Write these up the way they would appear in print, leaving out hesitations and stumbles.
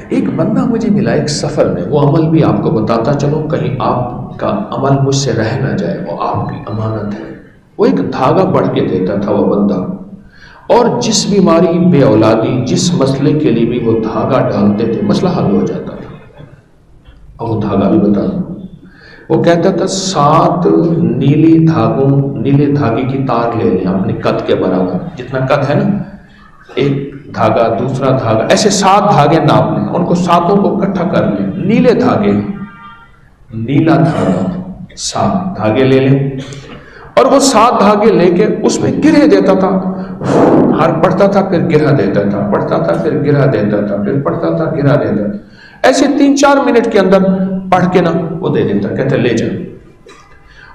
ایک بندہ مجھے ملا ایک سفر میں، وہ عمل بھی آپ کو بتاتا چلو کہیں آپ کا عمل مجھ سے رہ نہ جائے، وہ آپ کی امانت ہے۔ وہ ایک دھاگا بڑھ کے دیتا تھا وہ بندہ، اور جس بیماری، بے اولادی، جس مسئلے کے لیے بھی وہ دھاگا ڈالتے تھے مسئلہ حل ہو جاتا تھا۔ اور وہ دھاگا بھی بتا دوں، وہ کہتا تھا 7 نیلے دھاگے کی تار لے لیں اپنے قد کے برابر، جتنا قد ہے نا، ایک دھاگا دوسرا دھاگا، ایسے 7 دھاگے ناپ لیں، ان کو 7 کو اکٹھا کر لیں، نیلے دھاگے، نیلا دھاگا، 7 دھاگے لے لیں، اور وہ 7 دھاگے لے کے اس میں گرہ دیتا تھا، ہر پڑھتا تھا پھر گرہ دیتا تھا، پڑھتا تھا پھر گرہ دیتا تھا، پھر پڑھتا تھا گرہ دیتا تھا، ایسے 3-4 منٹ کے اندر پڑھ کے نا وہ دے دیتا، کہتے لے جا۔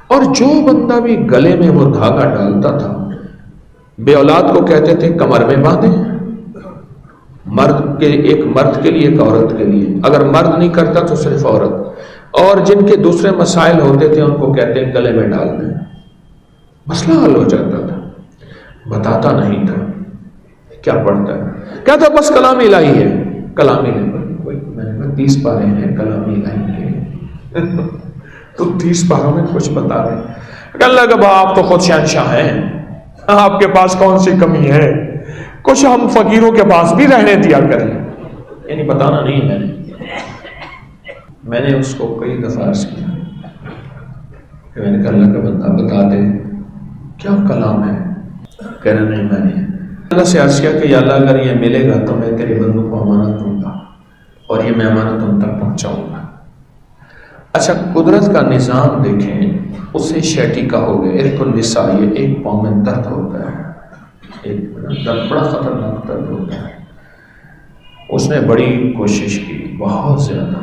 اور جو بندہ بھی گلے میں وہ دھاگا ڈالتا تھا، بے اولاد کو کہتے تھے کمر میں باندھیں، ایک مرد کے لیے ایک عورت کے لیے، اگر مرد نہیں کرتا تو صرف عورت، اور جن کے دوسرے مسائل ہوتے تھے ان کو کہتے ہیں گلے میں ڈال دیں، مسئلہ حل ہو جاتا تھا۔ بتاتا نہیں تھا کیا پڑھتا ہے، کہتا بس کلام الہی ہے، کلام الہی، میں نے کہا 30 پارے ہیں کلام الہی کے تو 30 پاروں میں کچھ بتا رہے، اللہ کا آپ تو خود شہنشاہ ہیں، آپ کے پاس کون سی کمی ہے، کچھ ہم فقیروں کے پاس بھی رہنے دیا کریں، یعنی بتانا نہیں۔ میں نے اس کو کئی دفعہ عرض کیا کہ میں نے کہا اللہ کا بندہ بتا دے کیا کلام ہے، کہہ رہا نہیں، میں نے اللہ سے عرض کیا کہ یا اللہ اگر یہ ملے گا تو میں تیرے بندوں کو امانت دوں گا اور یہ میں امانت ان تک پہنچاؤں گا۔ اچھا قدرت کا نظام دیکھیں، اس سے شیٹی کا ہو گیا، ارق النساء، یہ ایک پاؤں میں درد ہوتا ہے، ایک درد بڑا خطرناک درد ہوتا ہے۔ اس نے بڑی کوشش کی، بہت زیادہ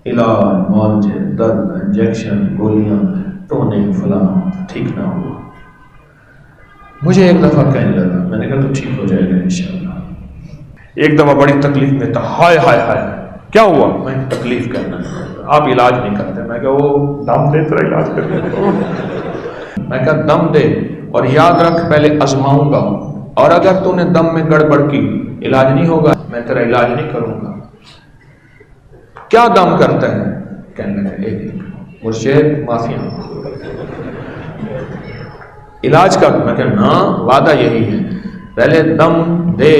علاج، معالجے، درد، انجیکشن، گولیاں، ٹوننگ، فلاں، ٹھیک نہ ہوا۔ مجھے ایک دفعہ کہنے لگا، میں نے کہا تو ٹھیک ہو جائے گا انشاءاللہ۔ ایک دفعہ بڑی تکلیف میں تھا، ہائے ہائے ہائے کیا ہوا، میں تکلیف کرنا، آپ علاج نہیں کرتے، میں کہا وہ دم دے تیرا علاج کرنے، میں کہا دم دے اور یاد رکھ پہلے آزماؤں گا، اور اگر تو نے دم میں گڑبڑ کی علاج نہیں ہوگا میں تیرا علاج نہیں کروں گا۔ کیا دم کرتا ہے، کہنے لگا ایک مرشد معافیاں، علاج کا، میں کہا نا وعدہ یہی ہے، پہلے دم دے،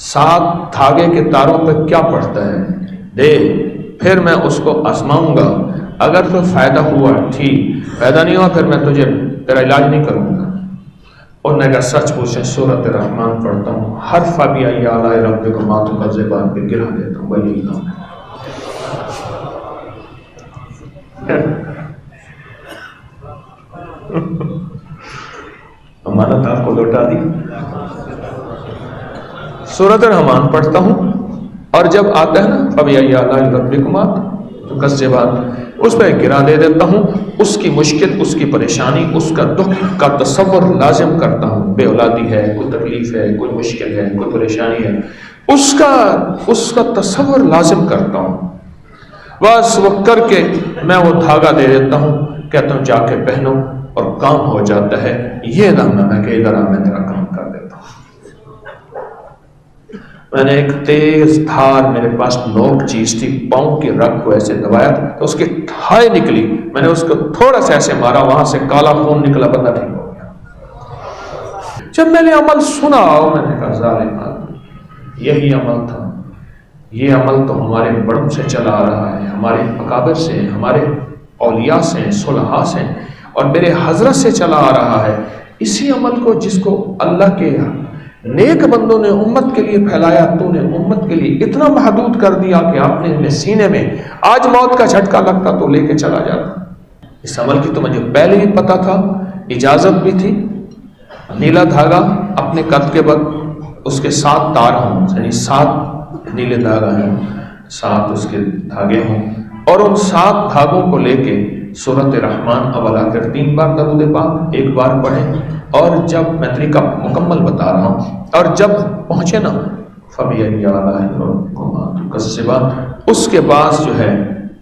7 دھاگے کے تاروں پہ کیا پڑتا ہے دے، پھر میں اس کو آزماؤں گا، اگر تو فائدہ ہوا ٹھیک، فائدہ نہیں ہوا پھر میں تجھے تیرا علاج نہیں کروں گا۔ اور نے کہا سچ پوچھے سورۃ الرحمن پڑھتا ہوں، حرف بھی آئی آلاء ربکما تکذبان پہ گرا دیتا ہوں، وہی کام ہے۔ امانت آپ کو لوٹا دی۔ سورۃ الرحمن پڑھتا ہوں، اور جب آتا ہے نا فَبِأَيِّ آلَاءِ رَبِّكُمَا تُكَذِّبَانِ، اس پہ گرا دے دیتا ہوں، اس کی مشکل، اس کی پریشانی، اس کا دکھ کا تصور لازم کرتا ہوں، بے اولادی ہے، کوئی تکلیف ہے، کوئی مشکل ہے، کوئی پریشانی ہے، اس کا تصور لازم کرتا ہوں، بس وہ کر کے میں وہ دھاگا دے دیتا ہوں، کہتا ہوں جا کے پہنو، اور کام ہو جاتا ہے۔ یہ نام ہے میں کہ ادھر آ، میں تیرا کام کر دیتا ہوں۔ میں نے ایک تیز دھار، میرے پاس نوک چیز تھی، پاؤں کی رگ کو ایسے دبایا تو اس کی تھائی نکلی، میں نے اس کو تھوڑا سا ایسے مارا، وہاں سے کالا خون نکلا، بندہ ٹھیک ہو گیا۔ جب میں نے عمل سنا میں نے کہا ظالم آدمی، یہی عمل تھا، یہ عمل تو ہمارے بڑوں سے چلا آ رہا ہے، ہمارے اکابر سے، ہمارے اولیاء سے، صلحاء سے، اور میرے حضرت سے چلا آ رہا ہے۔ اسی عمل کو جس کو اللہ کے نیک بندوں نے امت کے لیے پھیلایا، تو نے امت کے لیے اتنا محدود کر دیا کہ اپنے سینے میں آج موت کا جھٹکا لگتا تو لے کے چلا جاتا۔ اس عمل کی تو مجھے پہلے ہی پتا تھا، اجازت بھی تھی، نیلا دھاگا اپنے قد کے بعد اس کے 7 تار ہوں، یعنی 7 نیلے دھاگا ہیں، 7 اس کے دھاگے ہوں، اور ان 7 دھاگوں کو لے کے سورۃ الرحمن اول آخر 3 بار درود پاک 1 بار پڑھیں، اور جب میں طریقہ مکمل بتا رہا ہوں، اور جب پہنچے نا فَبِأَيِّ آلَاءِ رَبِّكُمَا تُكَذِّبَانِ، اس کے بعد جو ہے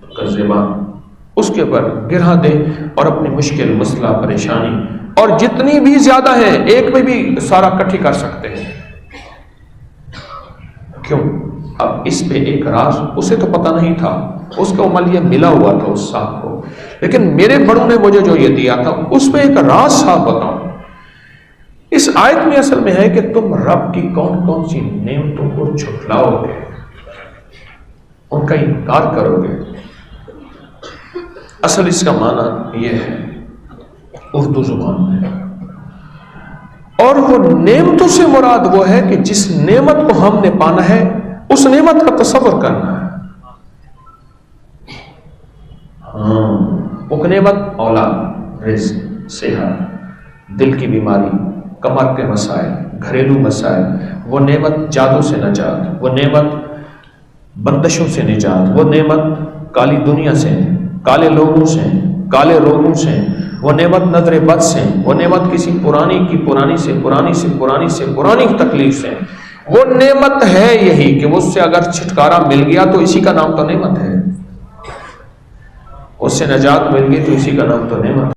تکذبان، اس کے اوپر گرا دیں، اور اپنی مشکل، مسئلہ، پریشانی، اور جتنی بھی زیادہ ہیں ایک میں بھی سارا کٹھی کر سکتے ہیں۔ کیوں؟ اب اس پہ ایک راز، اسے تو پتہ نہیں تھا، اس کو عمل یہ ملا ہوا تھا اس صاحب کو، لیکن میرے بڑوں نے مجھے جو یہ دیا تھا اس پہ ایک راز صاحب بتاؤں۔ اس آیت میں اصل میں ہے کہ تم رب کی کون کون سی نعمتوں کو جھٹلاؤ گے، ان کا انکار کرو گے۔ اصل اس کا معنی یہ ہے اردو زبان میں، اور وہ نعمتوں سے مراد وہ ہے کہ جس نعمت کو ہم نے پانا ہے اس نعمت کا تصور کرنا ہے۔ وہ نعمت اولاد، رزق، صحت، دل کی بیماری، کمر کے مسائل، گھریلو مسائل، وہ نعمت جادو سے نجات، وہ نعمت بندشوں سے نجات، وہ نعمت کالی دنیا سے، کالے لوگوں سے، کالے روگوں سے، وہ نعمت نظر بد سے، وہ نعمت کسی پرانی کی پرانی سے پرانی سے پرانی سے پرانی تکلیف سے، وہ نعمت ہے یہی کہ اس سے اگر چھٹکارا مل گیا تو اسی کا نام تو نعمت ہے، اس سے نجات مل گئی تو اسی کا نام تو نعمت ہے۔